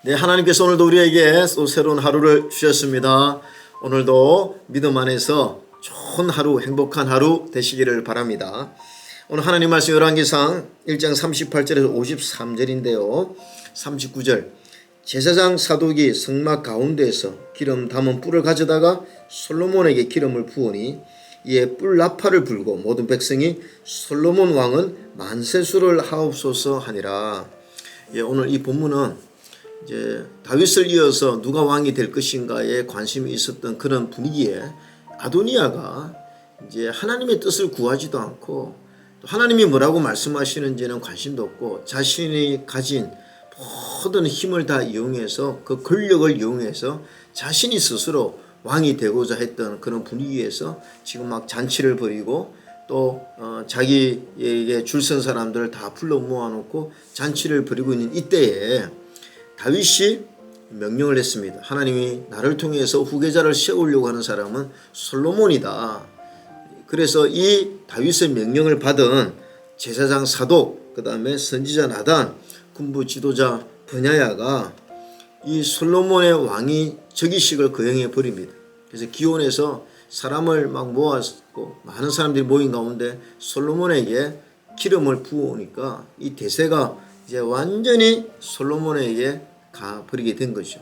네, 하나님께서 오늘도 우리에게 또 새로운 하루를 주셨습니다. 오늘도 믿음 안에서 좋은 하루, 행복한 하루 되시기를 바랍니다. 오늘 하나님 말씀 열왕기상 1장 38절에서 53절인데요. 39절 제사장 사독이 성막 가운데에서 기름 담은 뿔을 가져다가 솔로몬에게 기름을 부으니 이에 뿔 나팔을 불고 모든 백성이 솔로몬 왕은 만세수를 하옵소서 하니라. 오늘 이 본문은 이제 다윗을 이어서 누가 왕이 될 것인가에 관심이 있었던 그런 분위기에 아도니아가 이제 하나님의 뜻을 구하지도 않고 또 하나님이 뭐라고 말씀하시는지는 관심도 없고 자신이 가진 모든 힘을 다 이용해서 그 권력을 이용해서 자신이 스스로 왕이 되고자 했던 그런 분위기에서 지금 막 잔치를 벌이고 또 자기에게 줄 선 사람들을 다 불러 모아놓고 잔치를 벌이고 있는 이때에 다윗이 명령을 했습니다. 하나님이 나를 통해서 후계자를 세우려고 하는 사람은 솔로몬이다. 그래서 이 다윗의 명령을 받은 제사장 사독, 그 다음에 선지자 나단, 군부 지도자 브냐야가 이 솔로몬의 왕이 즉위식을 거행해 버립니다. 그래서 기온에서 사람을 막 모았고 많은 사람들이 모인 가운데 솔로몬에게 기름을 부으니까 이 대세가 이제 완전히 솔로몬에게 가버리게 된 거죠.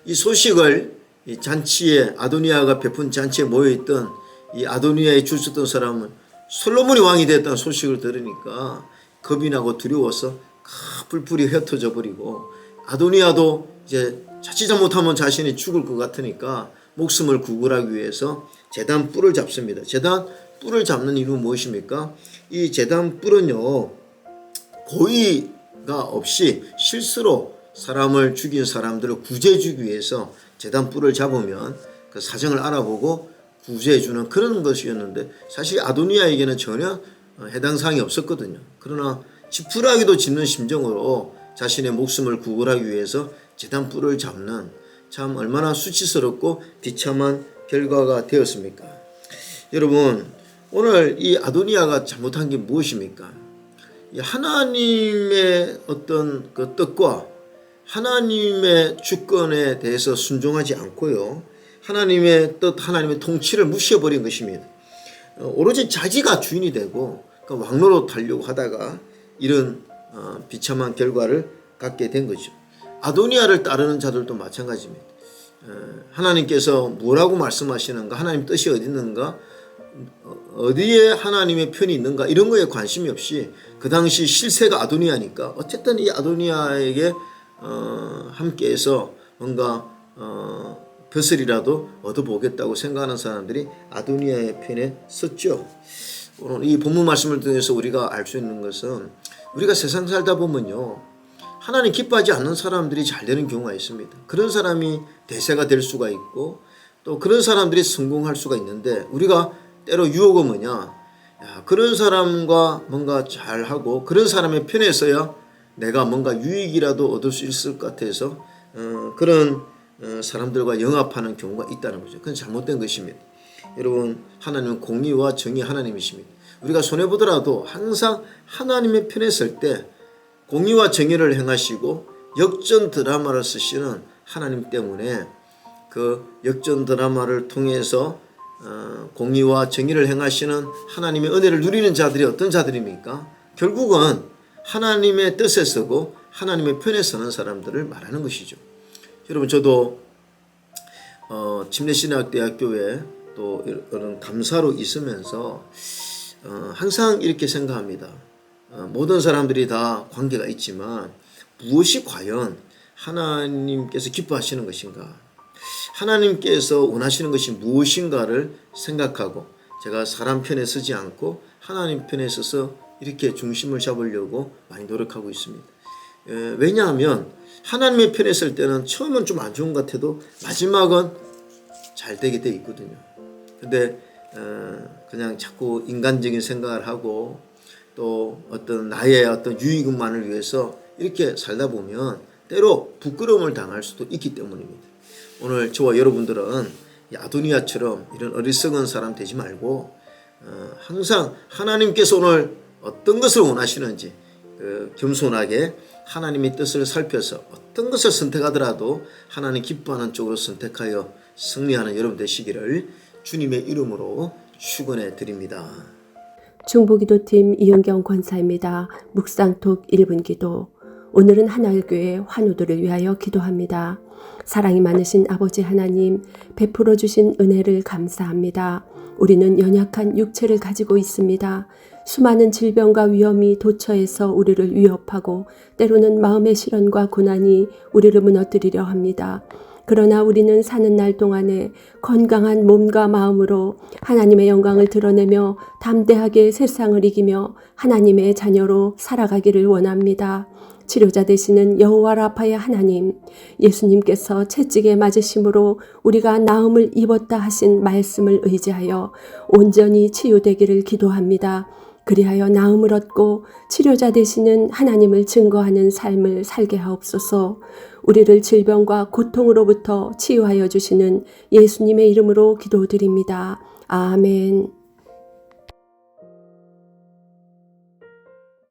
이 소식을 이 잔치에 아도니아가 베푼 잔치에 모여있던 이 아도니아에 줄 섰던 사람은 솔로몬이 왕이 됐다는 소식을 들으니까 겁이 나고 두려워서 뿔뿔이 흩어져 버리고 아도니아도 이제 자칫 잘못하면 자신이 죽을 것 같으니까 목숨을 구걸하기 위해서 제단 뿔을 잡습니다. 제단 뿔을 잡는 이유는 무엇입니까? 이 제단 뿔은요 고의가 없이 실수로 사람을 죽인 사람들을 구제해주기 위해서 제단 뿔을 잡으면 그 사정을 알아보고 구제해주는 그런 것이었는데 사실 아도니아에게는 전혀 해당 사항이 없었거든요. 그러나 지푸라기도 짚는 심정으로 자신의 목숨을 구걸하기 위해서 제단 뿔을 잡는 참 얼마나 수치스럽고 비참한 결과가 되었습니까? 여러분 오늘 이 아도니아가 잘못한 게 무엇입니까? 하나님의 어떤 그 뜻과 하나님의 주권에 대해서 순종하지 않고요. 하나님의 뜻, 하나님의 통치를 무시해버린 것입니다. 오로지 자기가 주인이 되고 왕노로 타려고 하다가 이런 비참한 결과를 갖게 된 거죠. 아도니아를 따르는 자들도 마찬가지입니다. 하나님께서 뭐라고 말씀하시는가, 하나님 뜻이 어디 있는가, 어디에 하나님의 편이 있는가 이런 거에 관심이 없이 그 당시 실세가 아도니아니까 어쨌든 이 아도니아에게 함께해서 뭔가 벼슬이라도 얻어보겠다고 생각하는 사람들이 아도니아의 편에 섰죠. 오늘 이 본문 말씀을 통해서 우리가 알 수 있는 것은 우리가 세상 살다 보면요 하나님 기뻐하지 않는 사람들이 잘 되는 경우가 있습니다. 그런 사람이 대세가 될 수가 있고 또 그런 사람들이 성공할 수가 있는데 우리가 때로 유혹은 뭐냐, 그런 사람과 뭔가 잘하고 그런 사람의 편에 서야 내가 뭔가 유익이라도 얻을 수 있을 것 같아서 그런 사람들과 영합하는 경우가 있다는 거죠. 그건 잘못된 것입니다. 여러분 하나님은 공의와 정의 하나님이십니다. 우리가 손해보더라도 항상 하나님의 편에 설 때 공의와 정의를 행하시고 역전 드라마를 쓰시는 하나님 때문에 그 역전 드라마를 통해서 공의와 정의를 행하시는 하나님의 은혜를 누리는 자들이 어떤 자들입니까? 결국은 하나님의 뜻에 서고 하나님의 편에 서는 사람들을 말하는 것이죠. 여러분 저도 침례신학대학교에 또 이런 감사로 있으면서 항상 이렇게 생각합니다. 모든 사람들이 다 관계가 있지만 무엇이 과연 하나님께서 기뻐하시는 것인가, 하나님께서 원하시는 것이 무엇인가를 생각하고 제가 사람 편에 서지 않고 하나님 편에 서서 이렇게 중심을 잡으려고 많이 노력하고 있습니다. 왜냐하면 하나님의 편에 설 때는 처음은 좀 안 좋은 것 같아도 마지막은 잘 되게 돼 있거든요. 근데 그냥 자꾸 인간적인 생각을 하고 또 어떤 나의 어떤 유익만을 위해서 이렇게 살다 보면 때로 부끄러움을 당할 수도 있기 때문입니다. 오늘 저와 여러분들은 아도니아처럼 이런 어리석은 사람 되지 말고 항상 하나님께서 오늘 어떤 것을 원하시는지 겸손하게 하나님의 뜻을 살펴서 어떤 것을 선택하더라도 하나님 기뻐하는 쪽으로 선택하여 승리하는 여러분 되시기를 주님의 이름으로 축원해 드립니다. 중보기도팀 이은경 권사입니다. 묵상톡 1분 기도. 오늘은 하나교회 환우들을 위하여 기도합니다. 사랑이 많으신 아버지 하나님, 베풀어 주신 은혜를 감사합니다. 우리는 연약한 육체를 가지고 있습니다. 수많은 질병과 위험이 도처에서 우리를 위협하고 때로는 마음의 시련과 고난이 우리를 무너뜨리려 합니다. 그러나 우리는 사는 날 동안에 건강한 몸과 마음으로 하나님의 영광을 드러내며 담대하게 세상을 이기며 하나님의 자녀로 살아가기를 원합니다. 치료자 되시는 여호와 라파의 하나님, 예수님께서 채찍에 맞으심으로 우리가 나음을 입었다 하신 말씀을 의지하여 온전히 치유되기를 기도합니다. 그리하여 나음을 얻고 치료자 되시는 하나님을 증거하는 삶을 살게 하옵소서. 우리를 질병과 고통으로부터 치유하여 주시는 예수님의 이름으로 기도드립니다. 아멘.